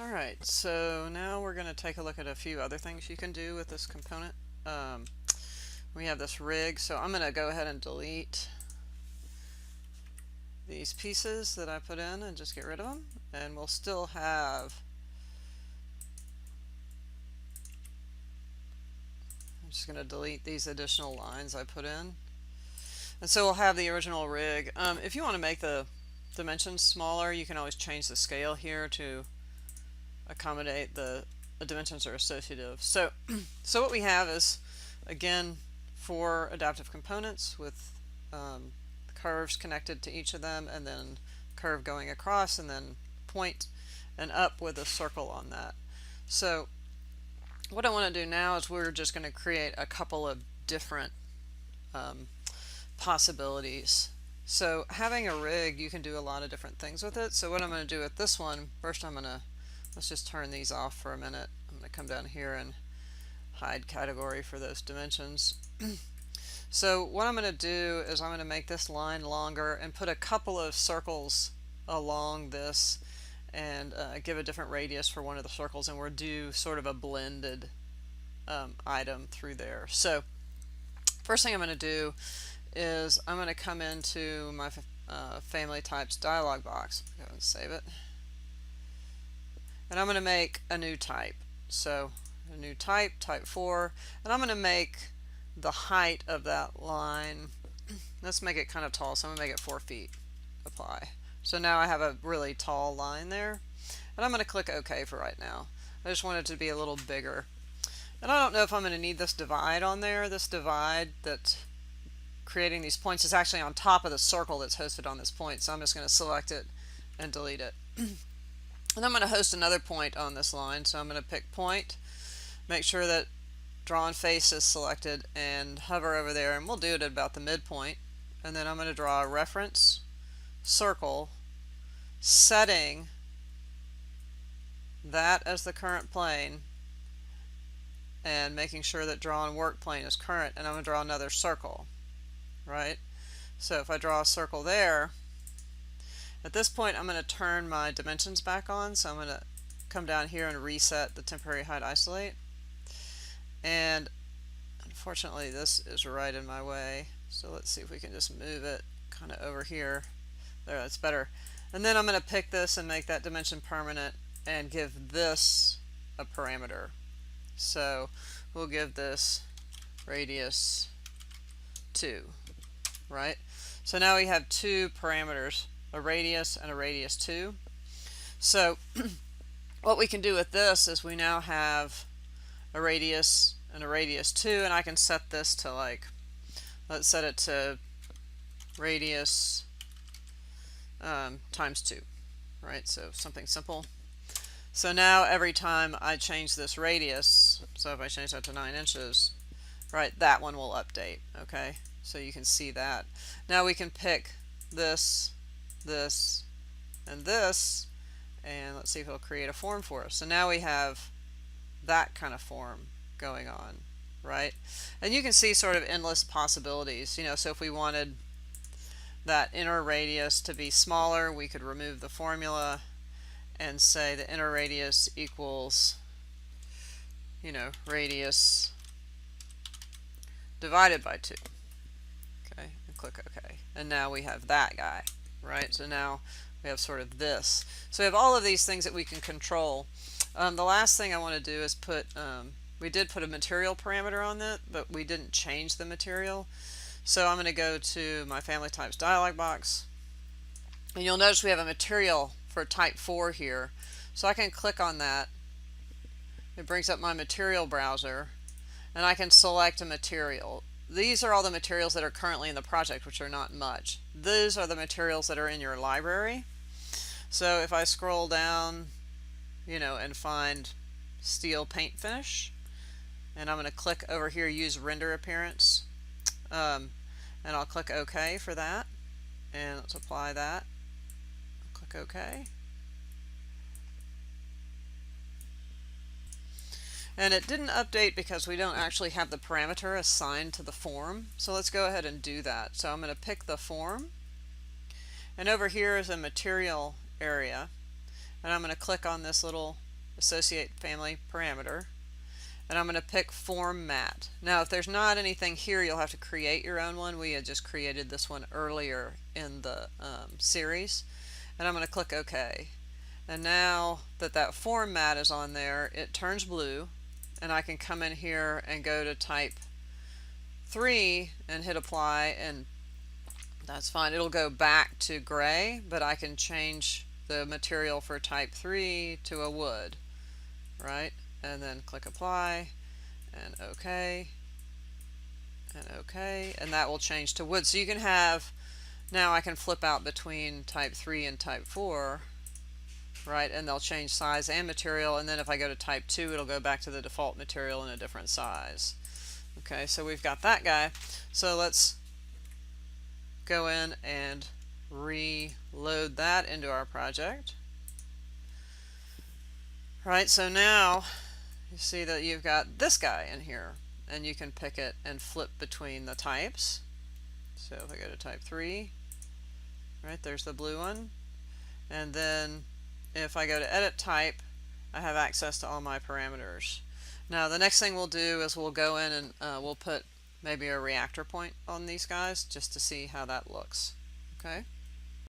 Alright, so now we're going to take a look at a few other things you can do with this component. We have this rig, so I'm going to go ahead and delete these pieces that I put in and just get rid of them, and we'll still have, I'm just going to delete these additional lines I put in, and so we'll have the original rig. If you want to make the dimensions smaller, you can always change the scale here to accommodate the dimensions are associative. So what we have is, again, 4 adaptive components with curves connected to each of them, and then curve going across, and then point and up with a circle on that. So what I want to do now is we're just going to create a couple of different possibilities. So having a rig, you can do a lot of different things with it. So what I'm going to do with this one, first let's just turn these off for a minute. I'm going to come down here and hide category for those dimensions. So what I'm going to do is I'm going to make this line longer and put a couple of circles along this, and give a different radius for one of the circles, and we'll do sort of a blended item through there. So first thing I'm going to do is I'm going to come into my family types dialog box. Go and save it. And I'm going to make a new type. So a new type, type 4, and I'm going to make the height of that line, let's make it kind of tall, so I'm going to make it 4 feet. Apply. So now I have a really tall line there, and I'm going to click OK for right now. I just want it to be a little bigger. And I don't know if I'm going to need this divide on there. This divide that's creating these points is actually on top of the circle that's hosted on this point, so I'm just going to select it and delete it. And I'm going to host another point on this line, so I'm going to pick point, make sure that drawn face is selected, and hover over there, and we'll do it at about the midpoint. And then I'm going to draw a reference circle, setting that as the current plane, and making sure that drawn work plane is current, and I'm going to draw another circle, right? So if I draw a circle there, at this point I'm going to turn my dimensions back on, so I'm going to come down here and reset the temporary height isolate. And unfortunately this is right in my way, so let's see if we can just move it kind of over here. There, that's better. And then I'm going to pick this and make that dimension permanent and give this a parameter. So we'll give this radius 2, right? So now we have 2 parameters, a radius and a radius 2. So what we can do with this is we now have a radius and a radius 2, and I can set this to, like, let's set it to radius times 2, right? So something simple. So now every time I change this radius, so if I change that to 9 inches, right, that one will update, okay? So you can see that. Now we can pick this, this, and this, and let's see if it'll create a form for us. So now we have that kind of form going on, right? And you can see sort of endless possibilities. You know, so if we wanted that inner radius to be smaller, we could remove the formula and say the inner radius equals, you know, radius divided by 2. Okay, and click OK. And now we have that guy, right? So now we have sort of this. So we have all of these things that we can control. The last thing I want to do is put, we did put a material parameter on that, but we didn't change the material. So I'm going to go to my family types dialog box, and you'll notice we have a material for type 4 here. So I can click on that. It brings up my material browser, and I can select a material. These are all the materials that are currently in the project, which are not much. These are the materials that are in your library. So if I scroll down, you know, and find steel paint finish, and I'm going to click over here, use render appearance, and I'll click OK for that, and let's apply that. Click OK. And it didn't update because we don't actually have the parameter assigned to the form. So let's go ahead and do that. So I'm going to pick the form, and over here is a material area, and I'm going to click on this little associate family parameter, and I'm going to pick form mat. Now if there's not anything here, you'll have to create your own one. We had just created this one earlier in the series, and I'm going to click OK. And now that that form mat is on there, it turns blue, and I can come in here and go to type 3 and hit apply, and that's fine. It'll go back to gray, but I can change the material for type 3 to a wood, right? And then click apply and OK and OK, and that will change to wood. So you can have, now I can flip out between type 3 and type 4, right? And they'll change size and material, and then if I go to type 2, it'll go back to the default material in a different size. Okay, so we've got that guy. So let's go in and reload that into our project. Right, so now you see that you've got this guy in here, and you can pick it and flip between the types. So if I go to type 3, right, there's the blue one. And then if I go to edit type, I have access to all my parameters. Now the next thing we'll do is we'll go in and we'll put maybe a reactor point on these guys just to see how that looks. Okay.